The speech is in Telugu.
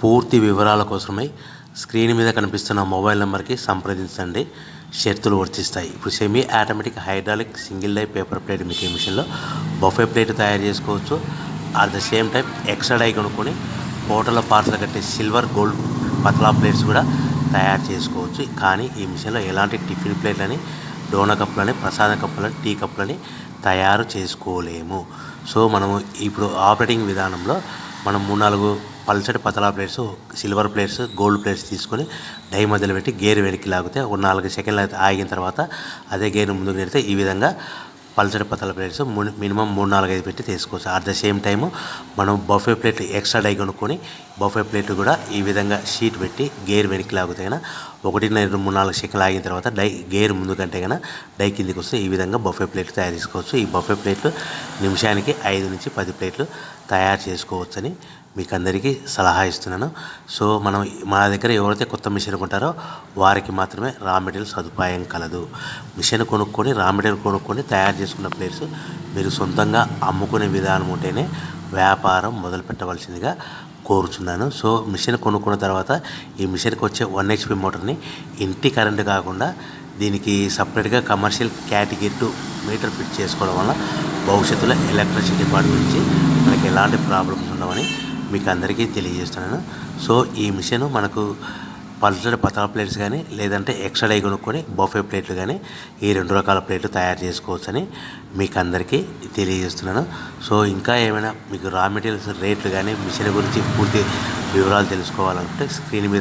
పూర్తి వివరాల కోసమై స్క్రీన్ మీద కనిపిస్తున్న మొబైల్ నెంబర్కి సంప్రదించండి. షరతులు వర్తిస్తాయి. ఇప్పుడు semi automatic hydraulic single die paper plate making మిషన్లో బఫే ప్లేట్ తయారు చేసుకోవచ్చు. At the same time extra die కొనుక్కొని హోటల్లో పార్సల్ కట్టే సిల్వర్ గోల్డ్ పతలా ప్లేట్స్ కూడా తయారు చేసుకోవచ్చు. కానీ ఈ మిషన్లో ఎలాంటి టిఫిన్ ప్లేట్లని, డోనా కప్పులని, ప్రసాద కప్పులని, టీ కప్పులని తయారు చేసుకోలేము. సో మనము ఇప్పుడు ఆపరేటింగ్ విధానంలో మనం 3-4 పల్చటి పతలా plates, silver plates, gold plates తీసుకొని డై మధ్యలో పెట్టి గేర్ వెనక్కి లాగితే ఒక 4 సెకండ్లు ఆగిన తర్వాత అదే గేర్ ముందుకు నెడితే ఈ విధంగా పల్చటి పతల ప్లేట్స్ మినిమం 3-4-5 పెట్టి తీసుకోవచ్చు. అట్ ద సేమ్ టైము మనం బఫే ప్లేట్ ఎక్స్ట్రా డై కొనుక్కొని బఫే ప్లేట్ కూడా ఈ విధంగా షీట్ పెట్టి గేర్ వెనక్కి లాగితే కన్నా 1-2-3-4 సెకండ్లు ఆగిన తర్వాత గేర్ ముందు కంటే కన్నా డై కిందికి వస్తే ఈ విధంగా బఫే ప్లేట్లు తయారు చేసుకోవచ్చు. ఈ బఫే ప్లేట్లు నిమిషానికి 5-10 ప్లేట్లు తయారు చేసుకోవచ్చని మీకు అందరికీ సలహా ఇస్తున్నాను. సో మనం మా దగ్గర ఎవరైతే కొత్త మిషన్ కొంటారో వారికి మాత్రమే రా మెటీరియల్ సదుపాయం కలదు. మిషన్ కొనుక్కొని రా మెటీరియల్ కొనుక్కొని తయారు చేసుకున్న ప్లేట్స్ మీరు సొంతంగా అమ్ముకునే విధానం ఉంటేనే వ్యాపారం మొదలు పెట్టవలసిందిగా కోరుచున్నాను. సో మిషన్ కొనుక్కున్న తర్వాత ఈ మిషన్కి వచ్చే 1 HP మోటార్ని ఇంటి కరెంటు కాకుండా దీనికి సపరేట్గా కమర్షియల్ కేటగిరీ 2 మీటర్ ఫిట్ చేసుకోవడం వల్ల భవిష్యత్తులో ఎలక్ట్రిసిటీ డిపార్ట్మెంట్ నుంచి మనకి ఎలాంటి ప్రాబ్లమ్స్ ఉండవని మీకు అందరికీ తెలియజేస్తున్నాను. సో ఈ మిషన్ మనకు పల్చటి పతలా ప్లేట్స్ కానీ లేదంటే ఎక్స్ట్రా డై కొనుక్కొని బఫే ప్లేట్లు కానీ ఈ 2 రకాల ప్లేట్లు తయారు చేసుకోవచ్చని మీకు అందరికీ తెలియజేస్తున్నాను. సో ఇంకా ఏమైనా మీకు రా మెటీరియల్స్ రేట్లు కానీ మిషన్ గురించి పూర్తి వివరాలు తెలుసుకోవాలంటే స్క్రీన్ మీద